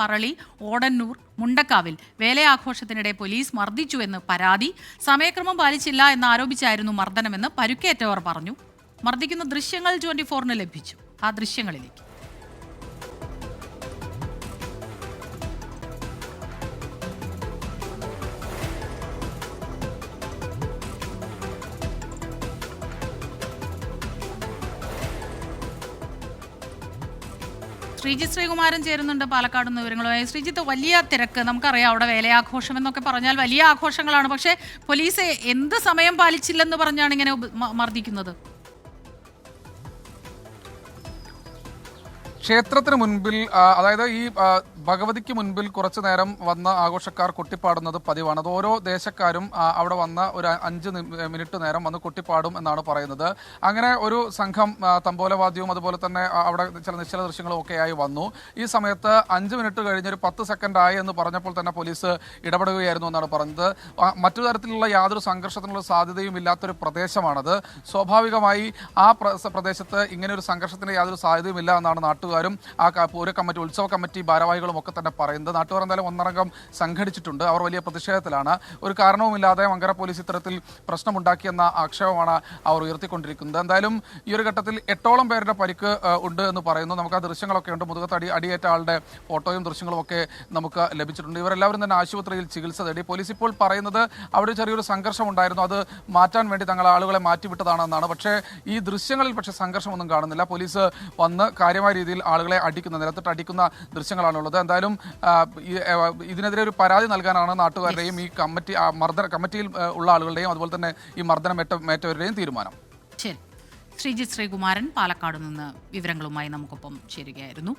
Parali, Odannur, മുണ്ടക്കാവിൽ വേലയാഘോഷത്തിനിടെ police മർദ്ദിച്ചുവെന്ന് പരാതി. സമയക്രമം പാലിച്ചില്ല എന്നാരോപിച്ചായിരുന്നു മർദ്ദനമെന്ന് പരുക്കേറ്റവർ പറഞ്ഞു. മർദ്ദിക്കുന്ന ദൃശ്യങ്ങൾ 24-ന് ലഭിച്ചു. ആ ദൃശ്യങ്ങളിലേക്ക്. ശ്രീജിത്ത് ശ്രീകുമാരൻ ചേരുന്നുണ്ട് പാലക്കാട് നിന്ന് വിവരങ്ങളുമായി. ശ്രീജിത്ത്, വലിയ തിരക്ക്, നമുക്കറിയാം അവിടെ വേലയാഘോഷം എന്നൊക്കെ പറഞ്ഞാൽ വലിയ ആഘോഷങ്ങളാണ്. പക്ഷേ പോലീസ് എന്ത് സമയം പാലിച്ചില്ലെന്ന് പറഞ്ഞാണ് ഇങ്ങനെ മർദ്ദിക്കുന്നത്? ക്ഷേത്രത്തിന് മുൻപിൽ, അതായത് ഈ ഭഗവതിക്ക് മുൻപിൽ കുറച്ചു നേരം വന്ന ആഘോഷക്കാർ കൊട്ടിപ്പാടുന്നത് പതിവാണ്. അത് ഓരോ ദേശക്കാരും അവിടെ വന്ന ഒരു 5 മിനിറ്റ് നേരം വന്ന് കൊട്ടിപ്പാടും എന്നാണ് പറയുന്നത്. അങ്ങനെ ഒരു സംഘം തമ്പോലവാദ്യവും അതുപോലെ തന്നെ അവിടെ ചില നിശ്ചല ദൃശ്യങ്ങളും ഒക്കെയായി വന്നു. ഈ സമയത്ത് 5 മിനിറ്റ് കഴിഞ്ഞൊരു 10 സെക്കൻഡ് ആയി എന്ന് പറഞ്ഞപ്പോൾ തന്നെ പോലീസ് ഇടപെടുകയായിരുന്നു എന്നാണ് പറഞ്ഞത്. മറ്റു തരത്തിലുള്ള യാതൊരു സംഘർഷത്തിനുള്ള സാധ്യതയും ഇല്ലാത്തൊരു പ്രദേശമാണത്. സ്വാഭാവികമായി ആ പ്രദേശത്ത് ഇങ്ങനെ ഒരു സംഘർഷത്തിന് യാതൊരു സാധ്യതയുമില്ല എന്നാണ് നാട്ടുകാരും പൂര കമ്മിറ്റി, ഉത്സവ കമ്മിറ്റി ഭാരവാഹികളും ഒക്കെ തന്നെ പറയുന്നത്. നാട്ടുകാർ എന്തായാലും ഒന്നടങ്കം സംഘടിച്ചിട്ടുണ്ട്. അവർ വലിയ പ്രതിഷേധത്തിലാണ്. ഒരു കാരണവുമില്ലാതെ മങ്കര പോലീസ് ഇത്തരത്തിൽ പ്രശ്നമുണ്ടാക്കിയെന്ന ആക്ഷേപമാണ് അവർ ഉയർത്തിക്കൊണ്ടിരിക്കുന്നത്. എന്തായാലും ഈ ഒരു ഘട്ടത്തിൽ 8ഓളം പേരുടെ പരിക്ക് ഉണ്ട് എന്ന് പറയുന്നു. നമുക്ക് ആ ദൃശ്യങ്ങളൊക്കെ ഉണ്ട്. മുതുകത്ത് അടിയേറ്റ ആളുടെ ഫോട്ടോയും ദൃശ്യങ്ങളും ഒക്കെ നമുക്ക് ലഭിച്ചിട്ടുണ്ട്. ഇവരെല്ലാവരും തന്നെ ആശുപത്രിയിൽ ചികിത്സ തേടി. പോലീസ് ഇപ്പോൾ പറയുന്നത് അവിടെ ചെറിയൊരു സംഘർഷം ഉണ്ടായിരുന്നു, അത് മാറ്റാൻ വേണ്ടി തങ്ങൾ ആളുകളെ മാറ്റിവിട്ടതാണെന്നാണ്. പക്ഷേ ഈ ദൃശ്യങ്ങളിൽ പക്ഷേ സംഘർഷമൊന്നും കാണുന്നില്ല. പോലീസ് വന്ന് കാര്യമായ രീതിയിൽ ആളുകളെ നിലത്തിട്ട് അടിക്കുന്ന ദൃശ്യങ്ങളാണുള്ളത്. എന്തായാലും ഇതിനെതിരെ ഒരു പരാതി നൽകാനാണ് നാട്ടുകാരുടെയും ഈ കമ്മിറ്റിയിൽ ഉള്ള ആളുകളുടെയും അതുപോലെ തന്നെ ഈ മർദ്ദനമേറ്റവരുടെയും തീരുമാനം. ശരി, ശ്രീജിത്ത് ശ്രീകുമാരൻ പാലക്കാട് നിന്ന് വിവരങ്ങളുമായി നമുക്കൊപ്പം ചേരുകയായിരുന്നു.